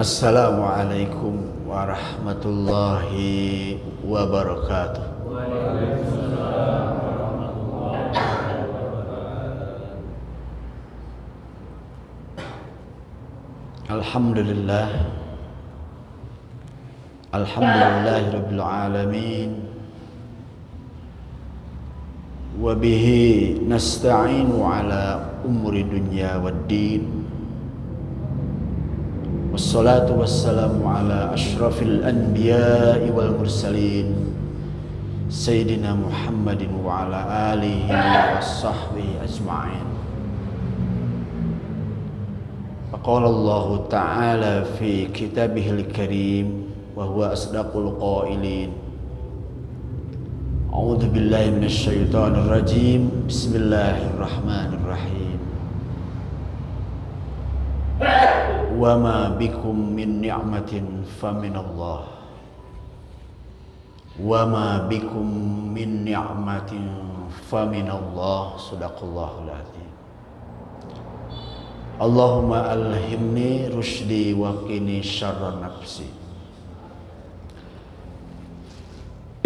Assalamualaikum warahmatullahi wabarakatuh. Alhamdulillah, alhamdulillahirabbil alamin. Wa bihi nasta'inu ala umuri dunya waddin. Wassalatu wassalamu ala ashrafil anbiya'i wal mursalin Sayyidina Muhammadin wa ala alihi wa sahbihi ajma'in. Faqala Allah ta'ala fi kitabihil karim wa huwa asdaqul qailin. A'udzu billahi minasy syaithanir rajim. Bismillahirrahmanirrahim. Wa ma bikum min ni'matin faminallah. Wa ma bikum min ni'matin faminallah. Shadaqallahul azim. Allahumma alhimni rusydi wa qini syarra nafsi.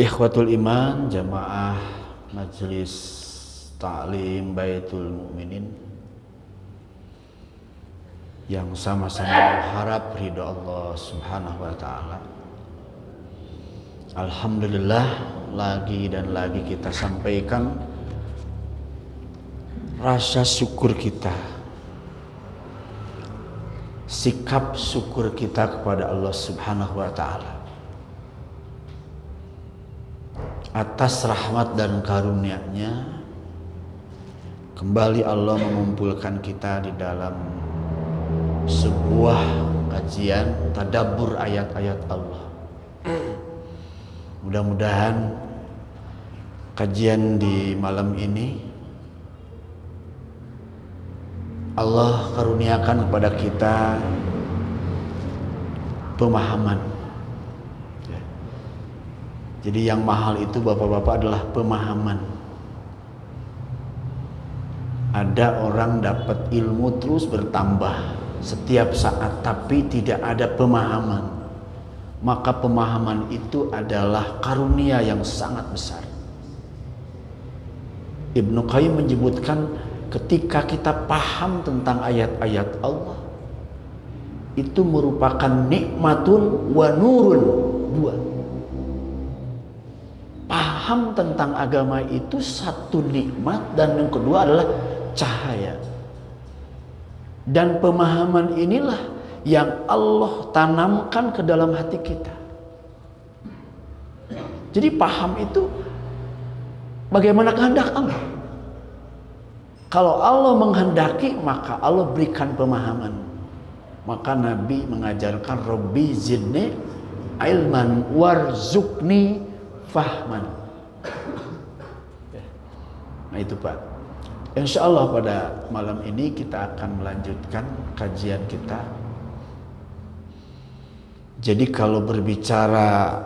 Ikhwatul iman, jamaah majelis ta'lim Baitul Mukminin yang sama-sama berharap ridha Allah Subhanahu wa taala. Alhamdulillah, lagi dan lagi kita sampaikan rasa syukur kita, sikap syukur kita kepada Allah Subhanahu wa taala atas rahmat dan karunia-Nya. Kembali Allah mengumpulkan kita di dalam sebuah kajian tadabbur ayat-ayat Allah. Mudah-mudahan kajian di malam ini Allah karuniakan kepada kita pemahaman. Jadi yang mahal itu bapak-bapak adalah pemahaman. Ada orang dapat ilmu terus bertambah setiap saat, tapi tidak ada pemahaman. Maka pemahaman itu adalah karunia yang sangat besar. Ibnu Qayyim menyebutkan, ketika kita paham tentang ayat-ayat Allah, itu merupakan nikmatun wa nurun. Dua. Paham tentang agama itu satu nikmat, dan yang kedua adalah cahaya. Dan pemahaman inilah yang Allah tanamkan ke dalam hati kita. Jadi paham itu bagaimana kehendak Allah. Kalau Allah menghendaki, maka Allah berikan pemahaman. Maka Nabi mengajarkan, Rabbi zidni ilman warzuqni fahman. Nah itu Pak. Insya Allah pada malam ini kita akan melanjutkan kajian kita. Jadi kalau berbicara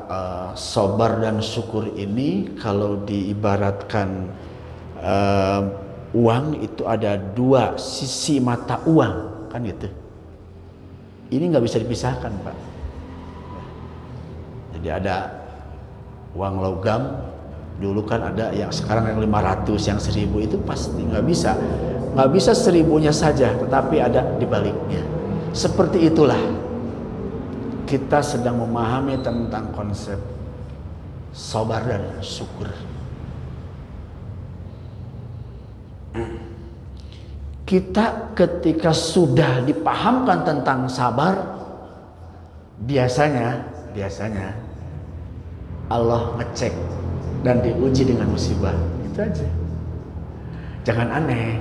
sabar dan syukur ini, kalau diibaratkan uang itu ada dua sisi mata uang, kan gitu. Ini nggak bisa dipisahkan Pak. Jadi ada uang logam. Dulu kan ada yang sekarang yang 500, yang 1000, itu pasti nggak bisa 1000-nya saja, tetapi ada di baliknya. Seperti itulah kita sedang memahami tentang konsep sabar dan syukur. Kita ketika sudah dipahamkan tentang sabar, biasanya Allah ngecek dan diuji dengan musibah. Itu aja. Jangan aneh.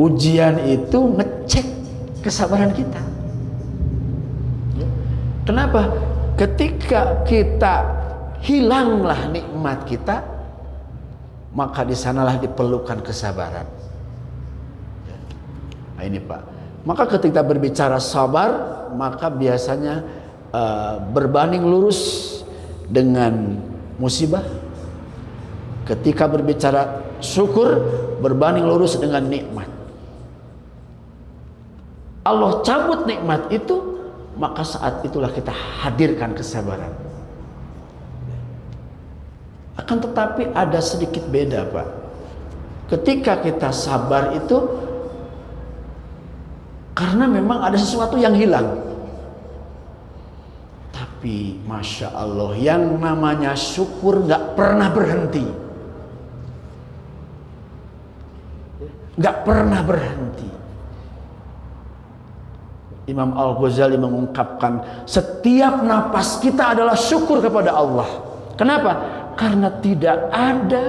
Ujian itu ngecek kesabaran kita. Kenapa? Ketika kita hilanglah nikmat kita, maka di sanalah diperlukan kesabaran. Nah ini Pak. Maka ketika berbicara sabar, maka biasanya berbanding lurus dengan musibah. Ketika berbicara syukur, berbanding lurus dengan nikmat. Allah cabut nikmat itu, maka saat itulah kita hadirkan kesabaran. Akan tetapi ada sedikit beda, Pak. Ketika kita sabar itu karena memang ada sesuatu yang hilang. Tapi Masya Allah, yang namanya syukur gak pernah berhenti. Gak pernah berhenti. Imam Al-Ghazali mengungkapkan, setiap napas kita adalah syukur kepada Allah. Kenapa? Karena tidak ada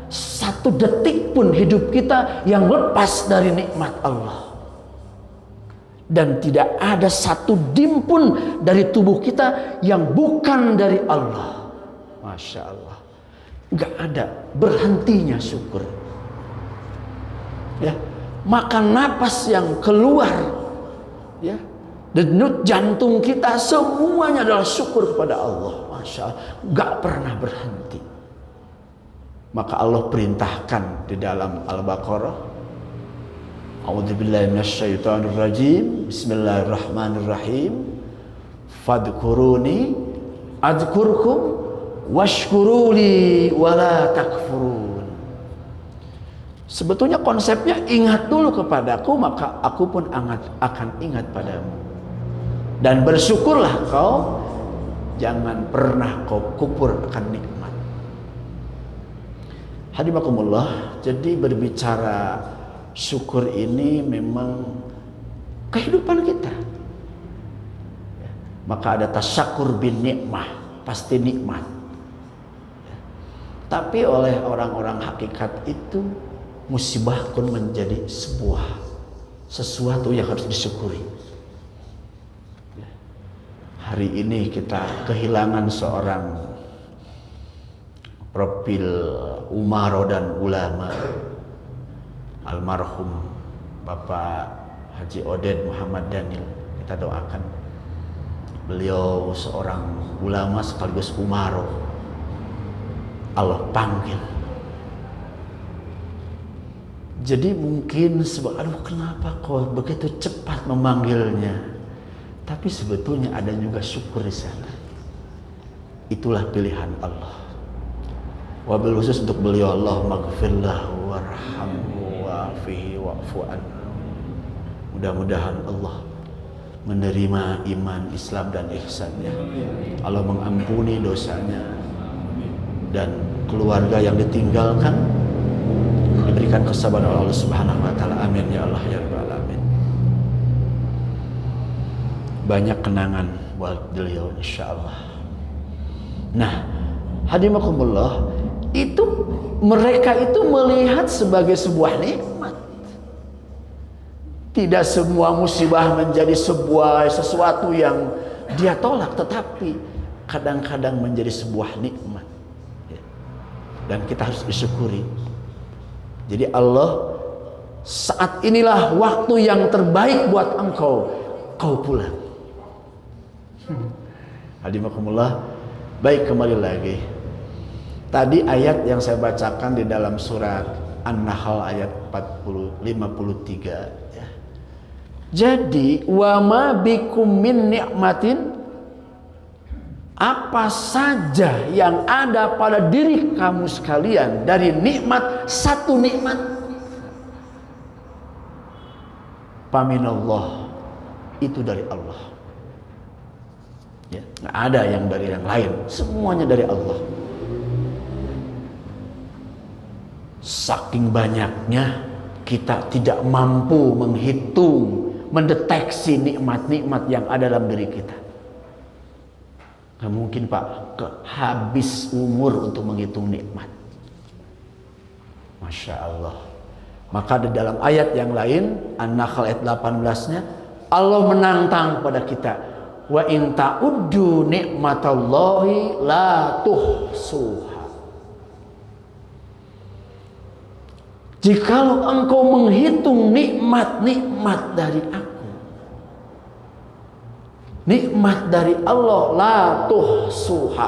satu detik pun hidup kita yang lepas dari nikmat Allah. Dan tidak ada satu dim pun dari tubuh kita yang bukan dari Allah. Masya Allah. Gak ada berhentinya syukur. Ya, maka napas yang keluar, ya, denyut jantung kita semuanya adalah syukur kepada Allah. Masya Allah, gak pernah berhenti. Maka Allah perintahkan di dalam Al-Baqarah, a'udzubillahi minasyaitonirrajim, bismillahirrahmanirrahim, fadkuruni adzkurkum washkuruli wala takfurun. Sebetulnya konsepnya, ingat dulu kepadaku, maka aku pun akan ingat padamu. Dan bersyukurlah kau, jangan pernah kau kufur akan nikmat. Hadimakumullah, jadi berbicara syukur ini memang kehidupan kita. Maka ada tasyakur bin nikmah, pasti nikmat. Tapi oleh orang-orang hakikat itu, musibah pun menjadi sesuatu yang harus disyukuri. Hari ini kita kehilangan seorang profil umaro dan ulama, almarhum Bapak Haji Oded Muhammad Daniel. Kita doakan, beliau seorang ulama sekaligus umaro. Allah panggil. Jadi mungkin aduh, kenapa kok begitu cepat memanggilnya? Tapi sebetulnya ada juga syukur di sana. Itulah pilihan Allah. Wabil khusus untuk beliau, Allahumma ghfirlahu warhamhu wa'afihi wa'fu anhu. Mudah-mudahan Allah menerima iman, Islam dan ihsannya. Allah mengampuni dosanya dan keluarga yang ditinggalkan diberikan kesabaran oleh Allah Subhanahu wa taala. Amin ya Allah ya rabbal alamin. Banyak kenangan buat beliau insyaallah. Nah, hadimakumullah, itu mereka itu melihat sebagai sebuah nikmat. Tidak semua musibah menjadi sesuatu yang dia tolak, tetapi kadang-kadang menjadi sebuah nikmat. Dan kita harus disyukuri. Jadi Allah, saat inilah waktu yang terbaik buat engkau, kau pulang. Hadimakumullah. Baik, kembali lagi. Tadi ayat yang saya bacakan di dalam surat An-Nahl ayat 53 ya. Jadi wa ma bikum min ni'matin, apa saja yang ada pada diri kamu sekalian dari nikmat, satu nikmat, paminallah, itu dari Allah. Ya, nggak ada yang dari yang lain, semuanya dari Allah. Saking banyaknya kita tidak mampu menghitung, mendeteksi nikmat-nikmat yang ada dalam diri kita. Nggak mungkin Pak, habis umur untuk menghitung nikmat. Masya Allah. Maka di dalam ayat yang lain, An-Nahl ayat 18-nya, Allah menantang pada kita, wa in ta'uddu nikmatallahi la tuhsuha. Jikalau engkau menghitung nikmat-nikmat dari aku, nikmat dari Allah, la tuhsuha,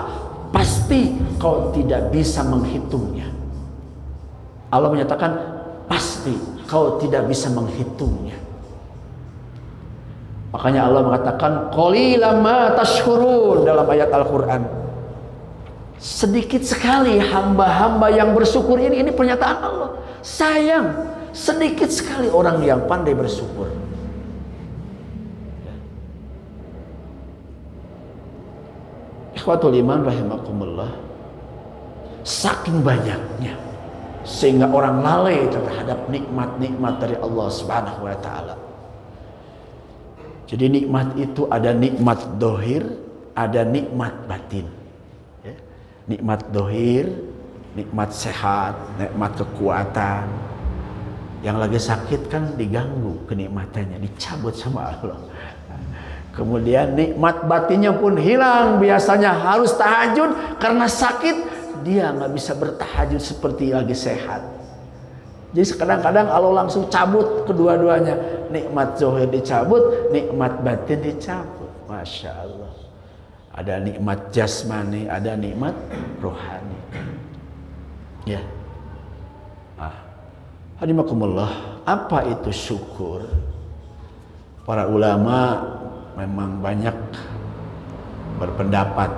pasti kau tidak bisa menghitungnya. Allah menyatakan pasti kau tidak bisa menghitungnya. Makanya Allah mengatakan qalilan ma tashkurun dalam ayat Al-Quran. Sedikit sekali hamba-hamba yang bersyukur. Ini pernyataan Allah. Sayang, sedikit sekali orang yang pandai bersyukur. Ikhwatul iman rahimakumullah. Saking banyaknya sehingga orang lalai terhadap nikmat-nikmat dari Allah Subhanahu wa taala. Jadi nikmat itu ada nikmat dohir, ada nikmat batin. Ya. Nikmat dohir, nikmat sehat, nikmat kekuatan. Yang lagi sakit kan diganggu kenikmatannya, dicabut sama Allah. Kemudian nikmat batinnya pun hilang. Biasanya harus tahajud karena sakit, dia nggak bisa bertahajud seperti lagi sehat. Jadi kadang-kadang Allah langsung cabut kedua-duanya. Nikmat zahir dicabut, nikmat batin dicabut. Masya Allah. Ada nikmat jasmani, ada nikmat rohani. Ya. Hadimakumullah, apa itu syukur? Para ulama memang banyak berpendapat.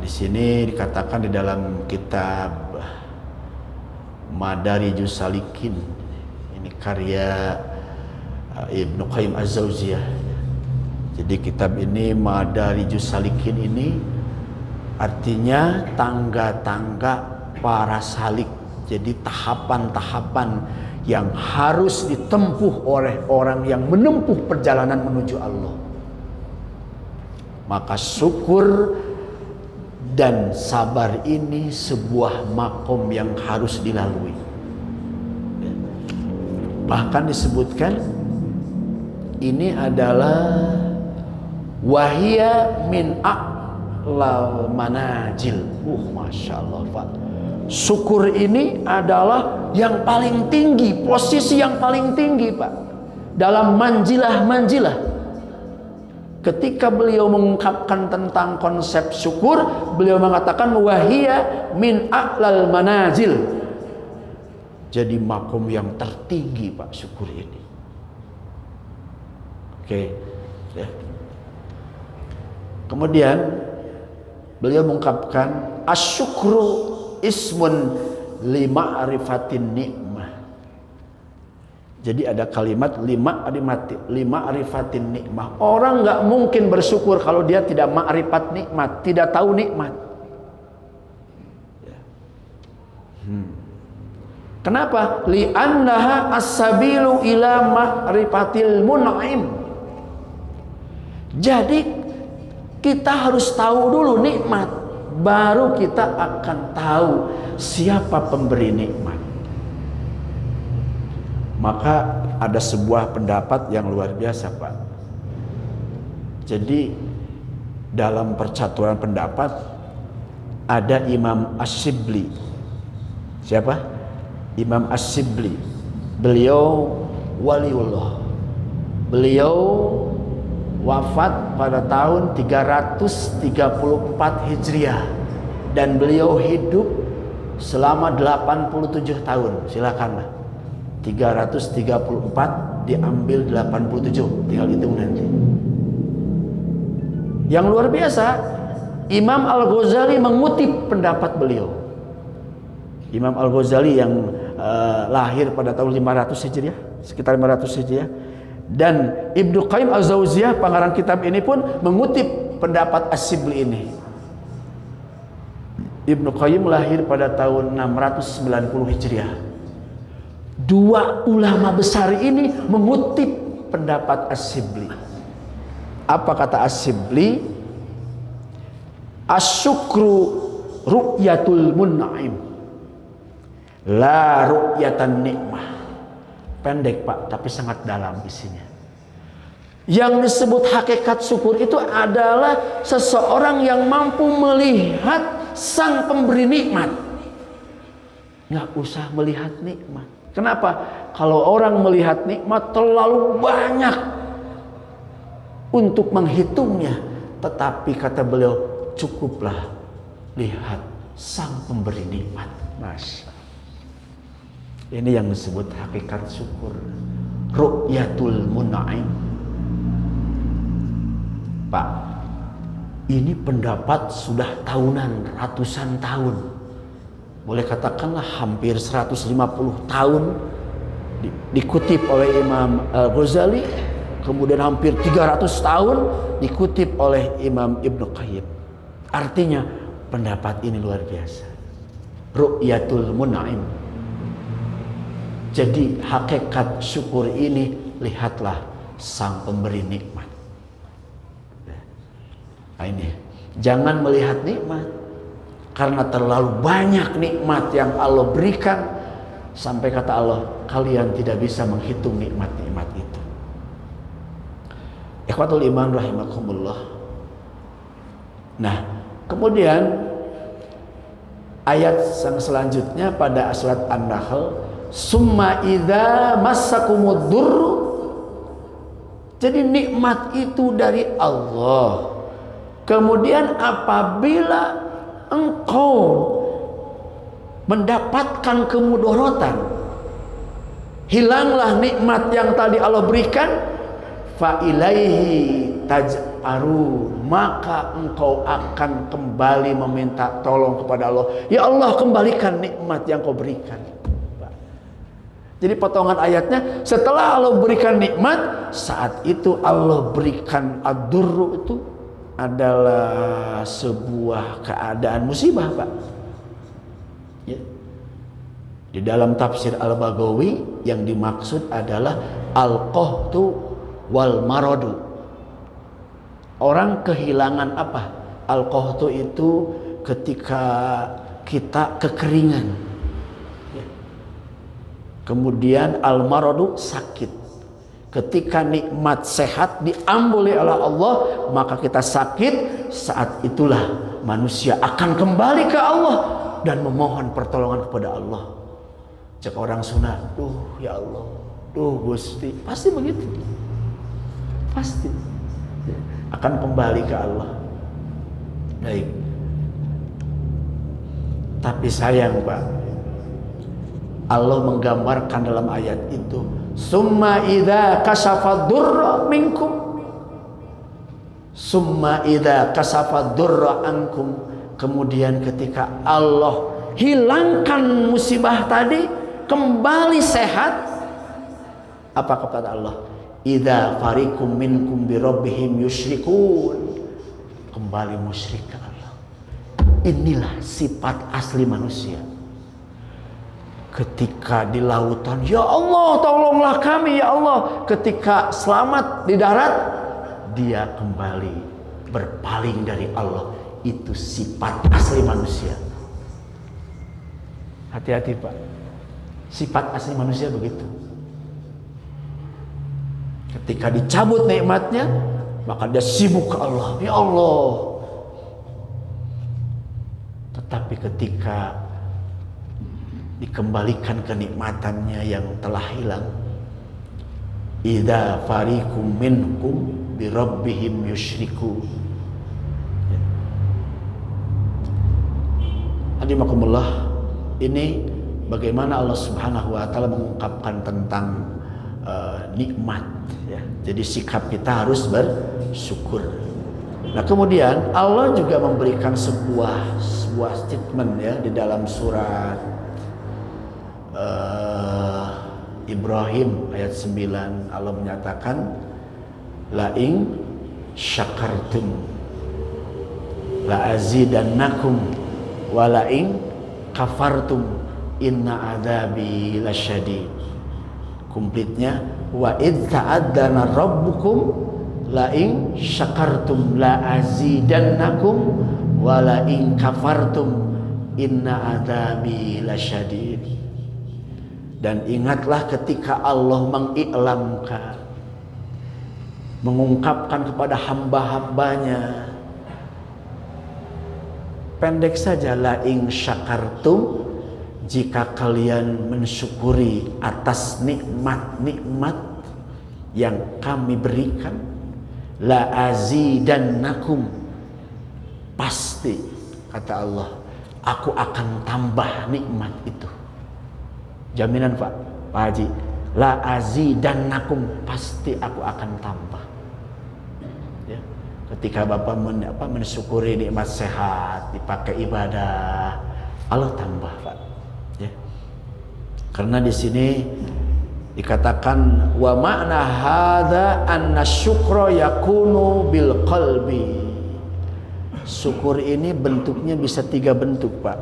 Di sini dikatakan di dalam kitab Madarijus Salikin, ini karya Ibnu Qayyim Az-Jauziyah. Jadi kitab ini Madarijus Salikin ini artinya tangga-tangga para salik. Jadi tahapan-tahapan yang harus ditempuh oleh orang yang menempuh perjalanan menuju Allah. Maka syukur dan sabar ini sebuah makom yang harus dilalui. Bahkan disebutkan ini adalah wahia min a'lal manajil. Masya Allah, Pak. Syukur ini adalah yang paling tinggi, posisi yang paling tinggi, Pak, dalam manjilah-manjilah. Ketika beliau mengungkapkan tentang konsep syukur, beliau mengatakan wahia min a'lal manazil. Jadi makom yang tertinggi, Pak, syukur ini. Oke, ya. Kemudian beliau mengungkapkan asyukru ismun lima'rifatin nikmah. Jadi ada kalimat lima'rifatin nikmah. Orang nggak mungkin bersyukur kalau dia tidak ma'rifat nikmat, tidak tahu nikmat. Kenapa? Li'annaha as-sabilu ila ma'rifatil mun'im. Jadi kita harus tahu dulu nikmat, baru kita akan tahu siapa pemberi nikmat. Maka ada sebuah pendapat yang luar biasa, Pak. Jadi dalam percaturan pendapat ada Imam Ash-Shibli. Siapa? Imam Ash-Shibli. Beliau waliullah. Beliau wafat pada tahun 334 Hijriah dan beliau hidup selama 87 tahun. Silakanlah. 334 diambil 87, tinggal hitung nanti. Yang luar biasa, Imam Al-Ghazali mengutip pendapat beliau. Imam Al-Ghazali yang lahir pada tahun 500 Hijriah, sekitar 500 Hijriah. Dan Ibnu Qayyim Az-Jauziyah, pengarang kitab ini pun mengutip pendapat Ash-Shibli ini. Ibnu Qayyim lahir pada tahun 690 Hijriah. Dua ulama besar ini mengutip pendapat Ash-Shibli. Apa kata Ash-Shibli? Asyukru ru'yatul mun'im, la ru'yatan nikmah. Pendek, Pak, tapi sangat dalam isinya. Yang disebut hakikat syukur itu adalah seseorang yang mampu melihat sang pemberi nikmat. Nggak usah melihat nikmat. Kenapa? Kalau orang melihat nikmat terlalu banyak untuk menghitungnya. Tetapi kata beliau, cukuplah lihat sang pemberi nikmat. Masya Allah. Ini yang disebut hakikat syukur. Ru'yatul mun'im. Pak, ini pendapat sudah tahunan, ratusan tahun, boleh katakanlah hampir 150 tahun dikutip oleh Imam Al-Ghazali, kemudian hampir 300 tahun dikutip oleh Imam Ibnu Qayyim. Artinya pendapat ini luar biasa. Ru'yatul mun'im. Jadi hakikat syukur ini, lihatlah sang pemberi nikmat. Nah ini, jangan melihat nikmat, karena terlalu banyak nikmat yang Allah berikan, sampai kata Allah, kalian tidak bisa menghitung nikmat-nikmat itu. Ikhwatul iman rahimakumullah. Nah, kemudian ayat yang selanjutnya pada surat An-Nahl, summa idza massakumud durr. Jadi nikmat itu dari Allah. Kemudian apabila engkau mendapatkan kemudorotan, hilanglah nikmat yang tadi Allah berikan, fa ilaihi taj'aru, maka engkau akan kembali meminta tolong kepada Allah. Ya Allah, kembalikan nikmat yang kau berikan. Jadi potongan ayatnya, setelah Allah berikan nikmat, saat itu Allah berikan ad-durru, itu adalah sebuah keadaan musibah, Pak. Ya. Di dalam tafsir Al-Baghawi yang dimaksud adalah al-qahtu wal maradu. Orang kehilangan apa? Al-qahtu itu ketika kita kekeringan. Ya. Kemudian al-maradu sakit. Ketika nikmat sehat diambil oleh Allah, maka kita sakit. Saat itulah manusia akan kembali ke Allah dan memohon pertolongan kepada Allah. Jika orang Sunda, duh ya Allah, duh Gusti, pasti begitu. Pasti akan kembali ke Allah. Baik. Tapi sayang, Pak, Allah menggambarkan dalam ayat itu, summa idza kashafa durra minkum, summa idza kashafa durra ankum. Kemudian ketika Allah hilangkan musibah tadi, kembali sehat, apa kata Allah? Idza fariqum minkum bi rabbihim yusyrikun. Kembali musyrik ke Allah. Inilah sifat asli manusia. Ketika di lautan, ya Allah tolonglah kami ya Allah. Ketika selamat di darat, dia kembali berpaling dari Allah. Itu sifat asli manusia. Hati-hati, Pak. Sifat asli manusia begitu. Ketika dicabut nikmatnya, maka dia sibuk ke Allah. Ya Allah. Tetapi ketika dikembalikan kenikmatannya yang telah hilang, idza fariqum minkum bi rabbihim yusyriku. Hadimakumullah, ini bagaimana Allah Subhanahu wa taala mengungkapkan tentang nikmat, ya. Jadi sikap kita harus bersyukur. Nah, kemudian Allah juga memberikan sebuah statement, ya, di dalam surat Ibrahim ayat 9. Allah menyatakan, la in syakartum la azidannakum wa la in kafartum inna adzabi lasyadid. Komplitnya, wa id ta'adzana rabbukum la in syakartum la azidannakum wa la in kafartum inna adzabi lasyadid. Dan ingatlah ketika Allah mengiklamkan, mengungkapkan kepada hamba-hambanya, pendek saja, la in syakartum, jika kalian mensyukuri atas nikmat-nikmat yang kami berikan, la azidannakum, pasti kata Allah, aku akan tambah nikmat itu. Jaminan, Pak Haji, la azidannakum, pasti aku akan tambah, ya. Ketika Bapak mensyukuri nikmat sehat, dipakai ibadah, Allah tambah, Pak. Ya. Karena di sini dikatakan wa makna hadza anna syukra yakunu bil qalbi. Syukur ini bentuknya bisa 3 bentuk, Pak.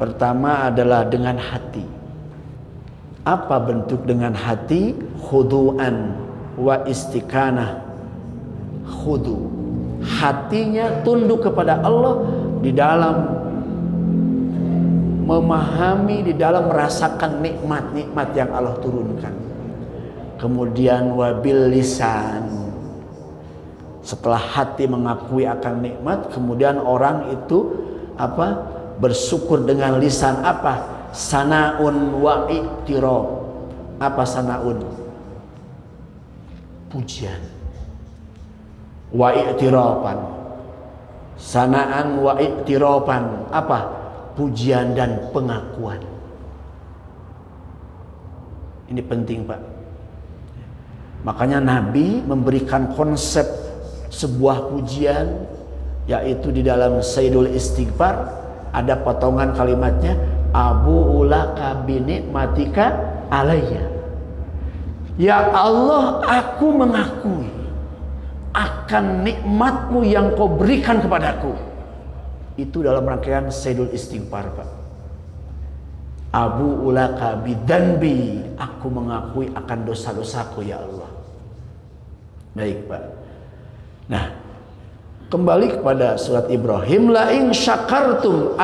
Pertama adalah dengan hati. Apa bentuk dengan hati? Khudu'an wa istiqanah. Khudu, hatinya tunduk kepada Allah di dalam memahami, di dalam merasakan nikmat-nikmat yang Allah turunkan. Kemudian wabil lisan, setelah hati mengakui akan nikmat, kemudian orang itu bersyukur dengan lisan apa? Sanaun wa i'tiraf. Apa sanaun? Pujian. Wa i'tirafan, sanaan wa i'tirafan, apa? Pujian dan pengakuan. Ini penting, Pak. Makanya Nabi memberikan konsep sebuah pujian, yaitu di dalam Sayyidul Istighfar ada potongan kalimatnya, Abu ulaka binikmatika alayya. Ya Allah, aku mengakui akan nikmatmu yang kau berikan kepadaku. Itu dalam rangkaian Sayyidul Istighfar, Pak. Abu ulaka bidanbi, aku mengakui akan dosa-dosaku ya Allah. Baik, Pak. Nah, kembali kepada surat Ibrahim, la in syakartum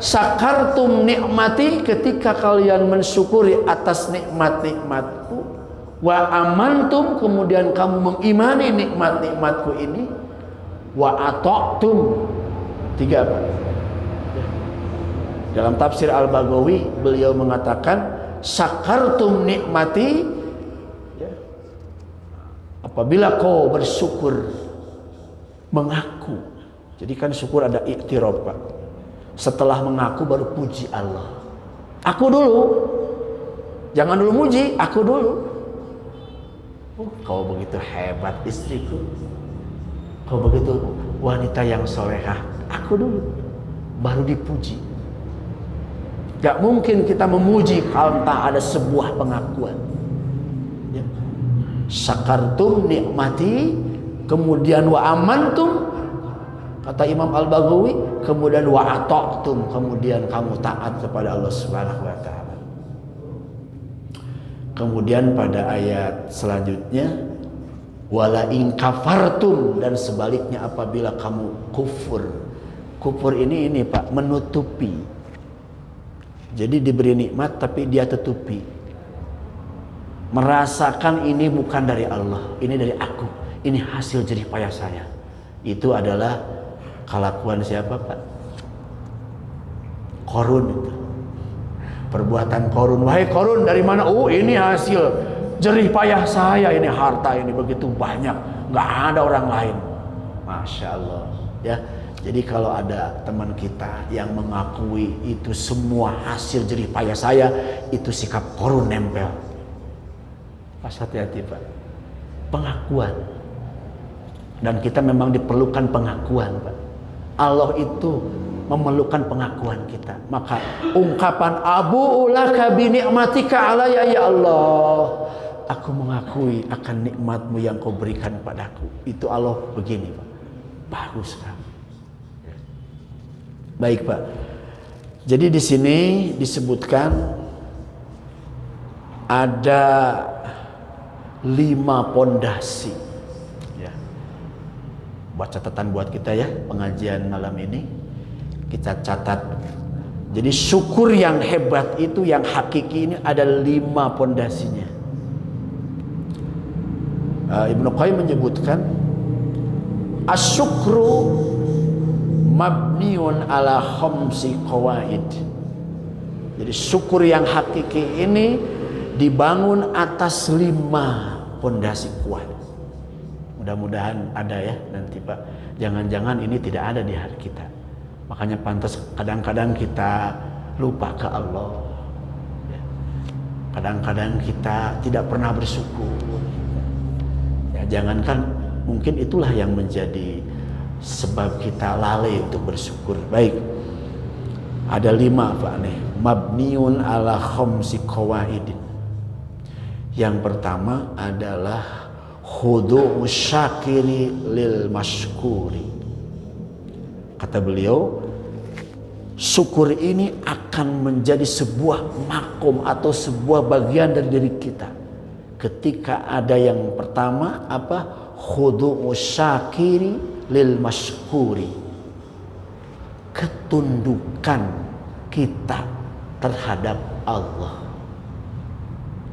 syakartum nikmati, ketika kalian mensyukuri atas nikmat-nikmatku, wa amantum, kemudian kamu mengimani nikmat-nikmatku ini, wa ata'tum, 3, Pak. Dalam tafsir Al-Baghawi beliau mengatakan syakartum nikmati, ya, apabila kau bersyukur, mengaku. Jadi kan syukur ada i'tiraf, Pak. Setelah mengaku baru puji Allah. Aku dulu, jangan dulu muji, aku dulu. Kau begitu hebat istriku, kau begitu wanita yang solehah, aku dulu, baru dipuji. Gak mungkin kita memuji kalau tak ada sebuah pengakuan. Ya. Syakartum nikmati, kemudian wa amantum, kata Imam Al-Baghawi, kemudian wa ata'tum, kemudian kamu taat kepada Allah Subhanahu wa taala. Kemudian pada ayat selanjutnya, wala in kafartum, dan sebaliknya apabila kamu kufur. Kufur ini Pak, menutupi. Jadi diberi nikmat tapi dia tutupi. Merasakan ini bukan dari Allah, ini dari aku, ini hasil jerih payah saya. Itu adalah kelakuan siapa, Pak? Korun itu. Perbuatan korun. Wahai korun, dari mana? Oh, ini hasil jerih payah saya, ini harta ini begitu banyak, nggak ada orang lain. Masya Allah, ya. Jadi kalau ada teman kita yang mengakui itu semua hasil jerih payah saya, itu sikap korun nempel. Pas hati-hati, Pak. Pengakuan. Dan kita memang diperlukan pengakuan, Pak. Allah itu memerlukan pengakuan kita. Maka ungkapan Abu ulaka bi ni'matika alayya, ya Allah, aku mengakui akan nikmatmu yang kau berikan padaku. Itu Allah begini, Pak. Bagus sekali. Baik, Pak. Jadi di sini disebutkan ada 5 pondasi. Ya. Buat catatan buat kita ya, pengajian malam ini. Kita catat. Jadi syukur yang hebat itu, yang hakiki ini ada 5 pondasinya. Ibnu Qayyim menyebutkan asyukru mabniun ala khamsi qawaid. Jadi syukur yang hakiki ini dibangun atas 5 pondasi kuat. Mudah-mudahan ada ya nanti, Pak. Jangan-jangan ini tidak ada di hati kita. Makanya pantas kadang-kadang kita lupa ke Allah. Kadang-kadang kita tidak pernah bersyukur. Ya, jangankan Mungkin itulah yang menjadi sebab kita lalai untuk bersyukur. Baik, ada 5 Pak nih. Mabniun ala khamsi qawaidin. Yang pertama adalah khudu'u syakiri lil mashkuri. Kata beliau, syukur ini akan menjadi sebuah makom atau sebuah bagian dari diri kita. Ketika ada yang pertama apa? Khudu'u syakiri lil mashkuri. Ketundukan kita terhadap Allah.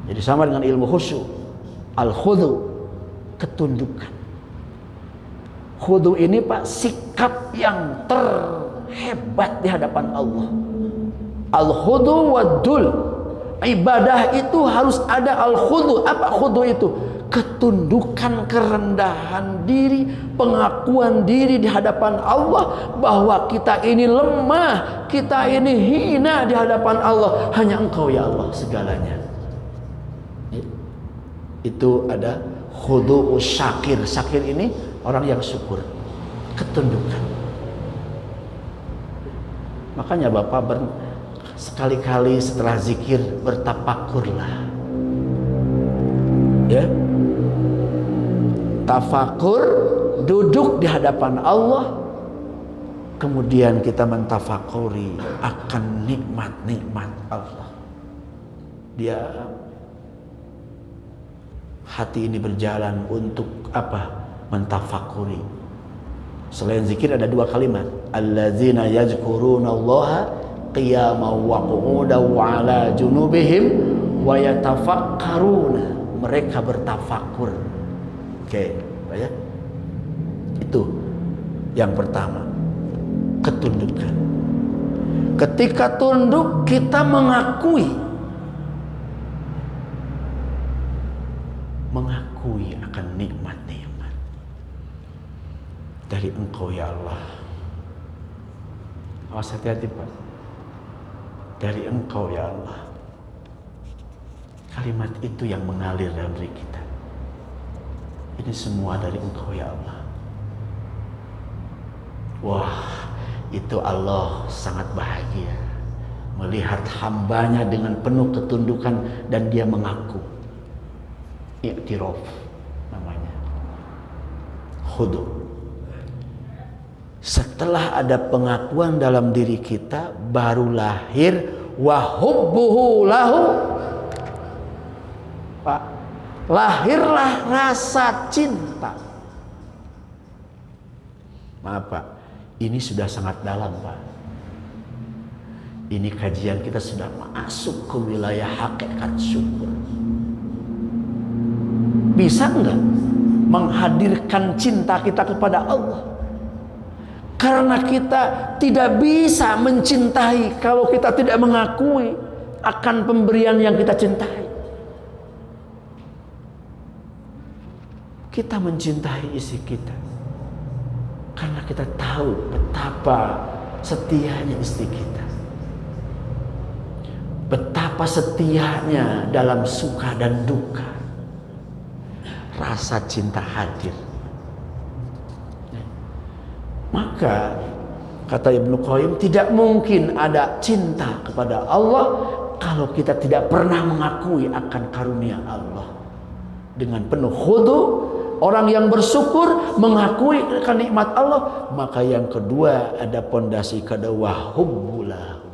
Jadi sama dengan ilmu khusyuk. Al-khudu, ketundukan. Khudu ini Pak, sikap yang terhebat di hadapan Allah. Al-khudu wad-dul. Ibadah itu harus ada al-khudu. Apa khudu itu? Ketundukan, kerendahan diri, pengakuan diri di hadapan Allah bahwa kita ini lemah, kita ini hina di hadapan Allah. Hanya Engkau ya Allah segalanya. Itu ada khudu'u syakir. Syakir ini orang yang syukur, ketundukan. Makanya Bapak sekali-kali setelah zikir bertafakurlah. Ya. Tafakur, duduk di hadapan Allah, kemudian kita mentafakuri akan nikmat-nikmat Allah. Dia hati ini berjalan untuk apa? Mentafakuri. Selain zikir ada 2 kalimat. Allazina yazkurunallaha qiyaman wa qu'udan wa 'ala junubihim wa yatafakkaruna. Mereka bertafakur. Oke, ya. Itu yang pertama, ketundukan. Ketika tunduk, kita mengakui akan nikmat-nikmat dari Engkau ya Allah. Awas hati-hati Pak. Dari Engkau ya Allah. Kalimat itu yang mengalir dalam diri kita. Ini semua dari Engkau ya Allah. Wah, itu Allah sangat bahagia melihat hambanya dengan penuh ketundukan dan dia mengaku. I'tiraf namanya. Khudu. Setelah ada pengakuan dalam diri kita, baru lahir wa hubbuhu lahu. Pak, lahirlah rasa cinta. Maaf Pak, ini sudah sangat dalam Pak. Ini kajian kita sudah masuk ke wilayah hakikat syukur. Bisa enggak menghadirkan cinta kita kepada Allah? Karena kita tidak bisa mencintai kalau kita tidak mengakui akan pemberian yang kita cintai. Kita mencintai istri kita karena kita tahu betapa setianya istri kita, betapa setianya dalam suka dan duka. Rasa cinta hadir. Maka kata Ibnu Qayyim, tidak mungkin ada cinta kepada Allah kalau kita tidak pernah mengakui akan karunia Allah. Dengan penuh khudu, orang yang bersyukur mengakui akan nikmat Allah. Maka yang kedua ada pondasi kedua, hubbulah,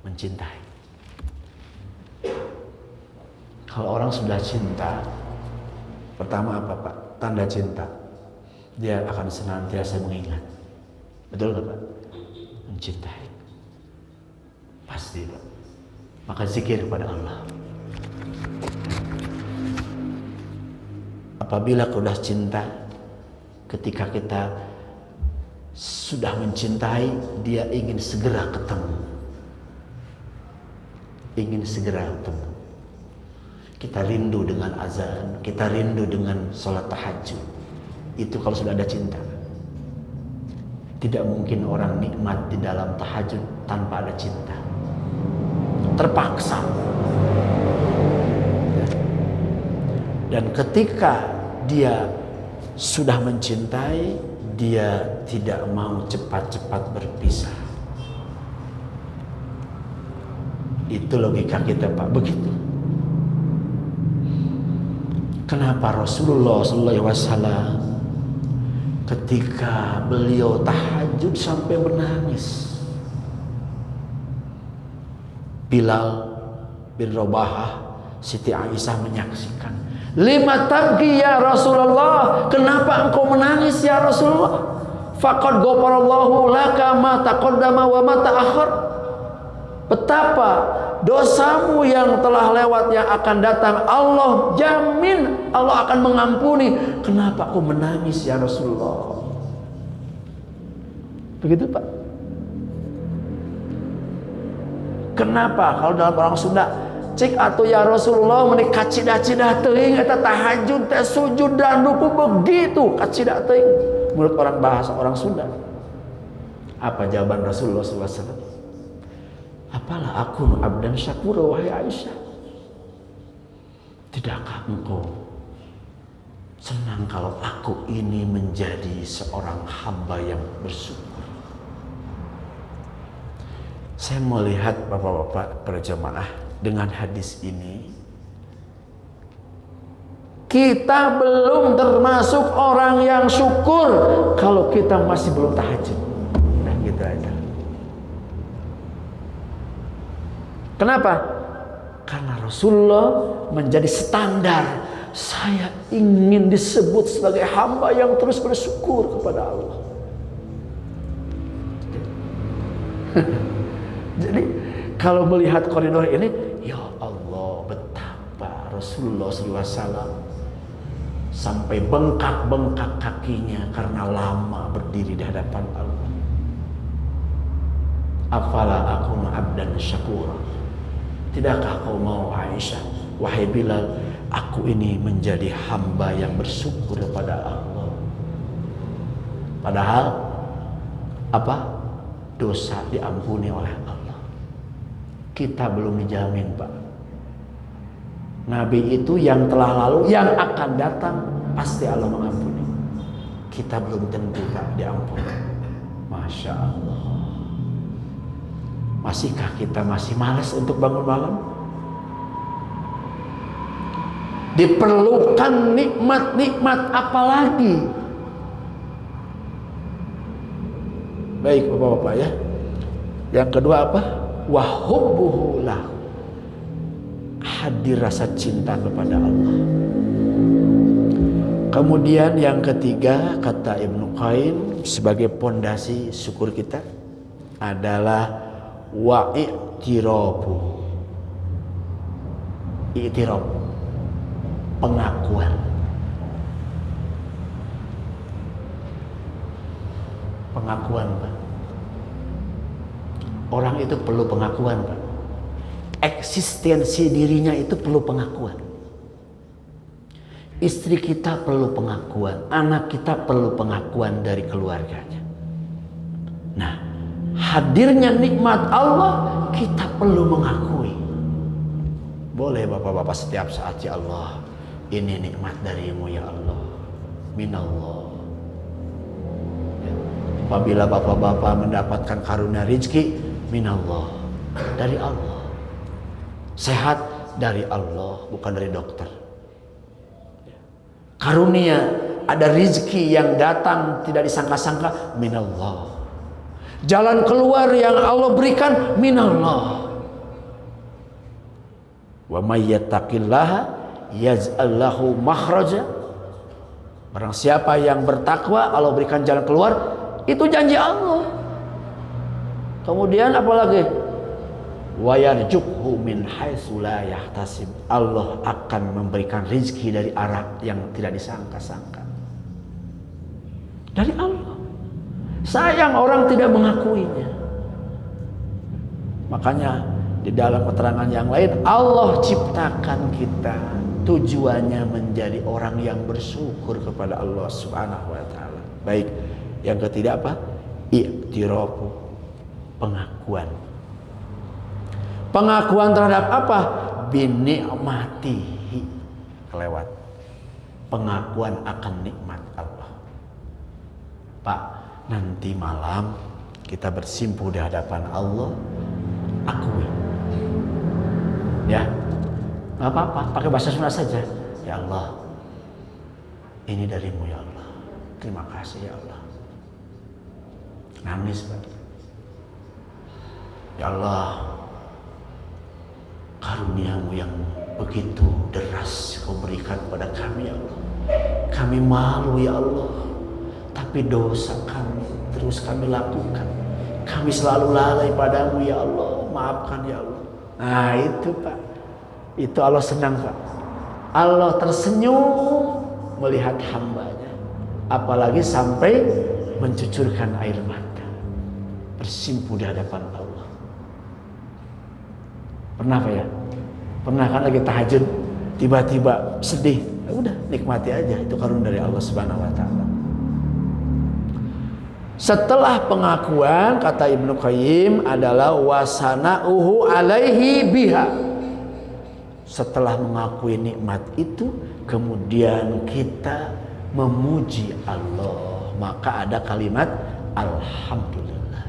mencintai. Kalau orang sudah cinta, pertama apa Pak? Tanda cinta, dia akan senantiasa mengingat. Betul nggak Pak? Mencintai. Pasti Pak. Maka zikir kepada Allah. Apabila sudah cinta, ketika kita sudah mencintai, dia ingin segera ketemu. Ingin segera ketemu. Kita rindu dengan azan, kita rindu dengan sholat tahajud. Itu kalau sudah ada cinta. Tidak mungkin orang nikmat di dalam tahajud tanpa ada cinta. Terpaksa. Dan ketika dia sudah mencintai, dia tidak mau cepat-cepat berpisah. Itu logika kita, Pak, begitu. Kenapa Rasulullah SAW ketika beliau tahajud sampai menangis, Bilal bin Rabahah, Siti Aisyah menyaksikan. Lima tabki ya Rasulullah, kenapa engkau menangis ya Rasulullah? Faqad ghafarallahu laka ma taqaddama wa ma ta'akhkhar. Betapa dosamu yang telah lewat, yang akan datang, Allah jamin, Allah akan mengampuni. Kenapa kau menangis ya Rasulullah? Begitu, Pak. Kenapa kalau dalam orang Sunda cek atau ya Rasulullah menikah cida-cida teuing eta tahajud teh sujud dan ruku begitu kacida teuing menurut orang bahasa orang Sunda. Apa jawaban Rasulullah SAW? Apalah aku abdan syakura wahai Aisyah. Tidakkah engkau senang kalau aku ini menjadi seorang hamba yang bersyukur? Saya melihat bapak-bapak berjamaah dengan hadis ini, kita belum termasuk orang yang syukur kalau kita masih belum tahajud. Nah gitu aja. Kenapa? Karena Rasulullah menjadi standar. Saya ingin disebut sebagai hamba yang terus bersyukur kepada Allah. Jadi kalau melihat koridor ini, ya Allah, betapa Rasulullah SAW sampai bengkak-bengkak kakinya karena lama berdiri di hadapan Allah. Afala akunu abdan syakura. Tidakkah kau mau Aisyah, wahai Bilal, aku ini menjadi hamba yang bersyukur kepada Allah. Padahal apa? Dosa diampuni oleh Allah. Kita belum dijamin, Pak. Nabi itu yang telah lalu, yang akan datang pasti Allah mengampuni. Kita belum tentu, Pak, diampuni. Masya Allah. Masihkah kita masih malas untuk bangun-bangun? Diperlukan nikmat-nikmat apa lagi? Baik bapak-bapak ya. Yang kedua apa? Wahubbuhu lahu. Hadir rasa cinta kepada Allah. Kemudian yang ketiga, kata Ibnu Qayyim sebagai pondasi syukur kita adalah i'tirab, pengakuan. Pengakuan, Pak. Orang itu perlu pengakuan, Pak. Eksistensi dirinya itu perlu pengakuan. Istri kita perlu pengakuan, anak kita perlu pengakuan dari keluarganya. Nah, hadirnya nikmat Allah, kita perlu mengakui. Boleh bapak-bapak setiap saat, ya Allah, ini nikmat darimu ya Allah, minallah. Ya. Apabila bapak-bapak mendapatkan karunia rezeki, minallah, dari Allah. Sehat dari Allah, bukan dari dokter. Karunia, ada rezeki yang datang tidak disangka-sangka, minallah. Jalan keluar yang Allah berikan, minallah. Wa may yattaqillaha yaj'al lahu makhraja. Barang siapa yang bertakwa, Allah berikan jalan keluar, itu janji Allah. Kemudian apa lagi? Wa yarzuqhu min haitsu la yahtasib. Allah akan memberikan rezeki dari arah yang tidak disangka-sangka. Dari Allah. Sayang orang tidak mengakuinya. Makanya di dalam keterangan yang lain, Allah ciptakan kita tujuannya menjadi orang yang bersyukur kepada Allah Subhanahu wa taala. Baik, yang ketiga apa? I'tirafu, pengakuan. Pengakuan terhadap apa? Binikmatihi, kelewat. Pengakuan akan nikmat Allah. Pak, nanti malam kita bersimpuh di hadapan Allah, akui. Ya, nggak apa-apa, pakai bahasa Sunda saja. Ya Allah, ini darimu ya Allah. Terima kasih ya Allah. Nangis Pak. Ya Allah, karuniamu yang begitu deras kau berikan pada kami ya Allah. Kami malu ya Allah, tapi dosa kami terus kami lakukan. Kami selalu lalai padamu ya Allah, maafkan ya Allah. Nah itu Pak, itu Allah senang Pak. Allah tersenyum melihat hambanya, apalagi sampai mencucurkan air mata, bersimpuh di hadapan Allah. Pernah Pak ya? Pernah kan lagi tahajud tiba-tiba sedih, ya udah nikmati aja, itu karunia dari Allah Subhanahu wa taala. Setelah pengakuan, kata Ibnu Qayyim, adalah wasana'uhu alaihi biha. Setelah mengakui nikmat itu, kemudian kita memuji Allah, maka ada kalimat alhamdulillah.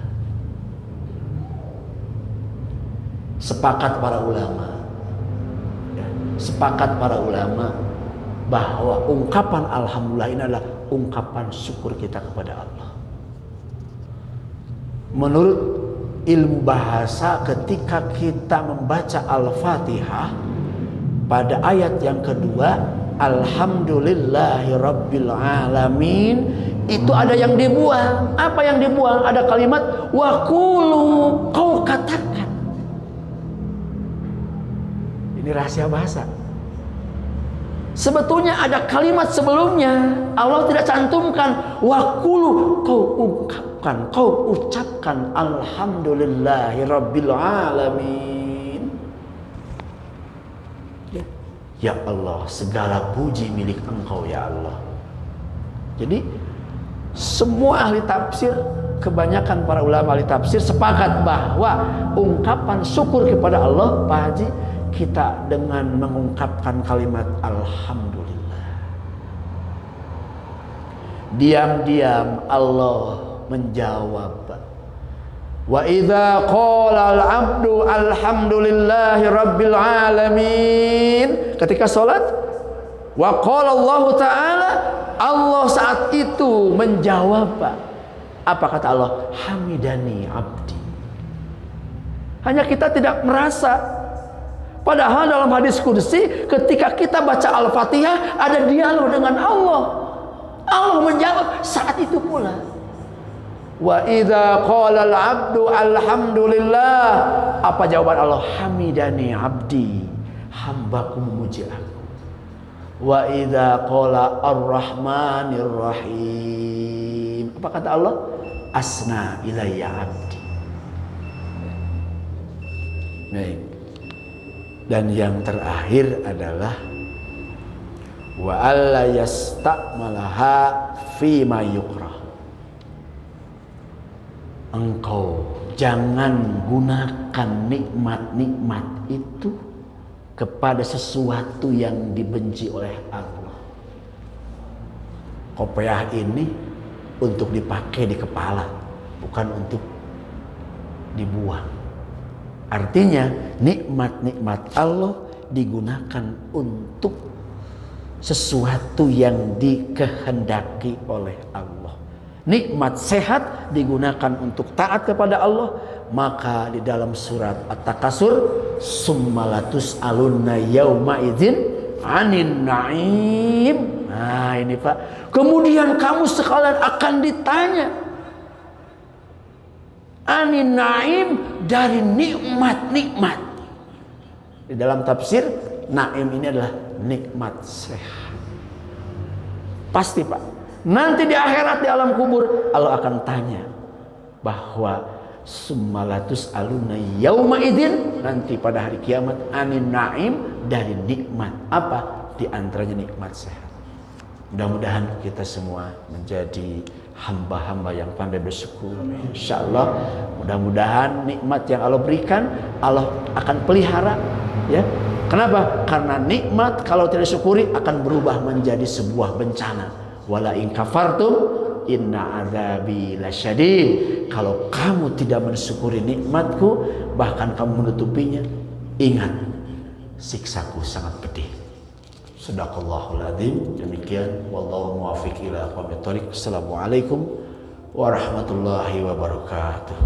Sepakat para ulama, bahwa ungkapan alhamdulillah ini adalah ungkapan syukur kita kepada Allah. Menurut ilmu bahasa, ketika kita membaca Al-Fatihah pada ayat yang kedua, alhamdulillahi rabbil alamin, itu ada yang dibuang. Apa yang dibuang? Ada kalimat waqulu, kau katakan. Ini rahasia bahasa. Sebetulnya ada kalimat sebelumnya, Allah tidak cantumkan waqulu, kau ungkapkan, kau ucapkan alhamdulillahi rabbil alamin. Ya Allah, segala puji milik Engkau ya Allah. Jadi semua ahli tafsir, kebanyakan para ulama ahli tafsir sepakat bahwa ungkapan syukur kepada Allah, Pak Haji, kita dengan mengungkapkan kalimat alhamdulillah. Diam-diam Allah menjawab, wa idza qala al-'abdu alhamdulillahi rabbil alamin. Ketika salat, wa qala Allah taala, Allah saat itu menjawab. Apa kata Allah? Hamidani abdi. Hanya kita tidak merasa. Padahal dalam hadis kursi, ketika kita baca Al-Fatihah, ada dialog dengan Allah. Allah menjawab saat itu pula. Wa idza qala al-'abdu alhamdulillah. Apa jawaban Allah? Hamidani abdi, hambaku memuji aku. Wa idza qala ar-rahmanir rahim. Apa kata Allah? Asna ilayya abdi. Baik. Dan yang terakhir adalah wa alla yastamalaha fi ma yukrah. Engkau jangan gunakan nikmat-nikmat itu kepada sesuatu yang dibenci oleh Allah. Kopiah ini untuk dipakai di kepala, bukan untuk dibuang. Artinya nikmat-nikmat Allah digunakan untuk sesuatu yang dikehendaki oleh Allah. Nikmat sehat digunakan untuk taat kepada Allah. Maka di dalam surat At-Takasur, summalatus alunna yauma idzin anin na'im. Nah ini Pak, kemudian kamu sekalian akan ditanya anin na'im, dari nikmat-nikmat. Di dalam tafsir, na'im ini adalah nikmat sehat. Pasti Pak, nanti di akhirat di alam kubur Allah akan tanya bahwa summalatus aluna yauma idzin, nanti pada hari kiamat, anin na'im, dari nikmat apa? Di antaranya nikmat sehat. Mudah-mudahan kita semua menjadi hamba-hamba yang pandai bersyukur. Insyaallah, mudah-mudahan nikmat yang Allah berikan Allah akan pelihara, ya. Kenapa? Karena nikmat kalau tidak disyukuri akan berubah menjadi sebuah bencana. Wala in kafartum inna adzabi lasyadid. Kalau kamu tidak mensyukuri nikmatku, bahkan kamu menutupinya, ingat siksaku sangat pedih. Shadaqallahul adzim. Demikian, wallahu muwaffiq ila aqwamit thoriq. Assalamualaikum warahmatullahi wabarakatuh.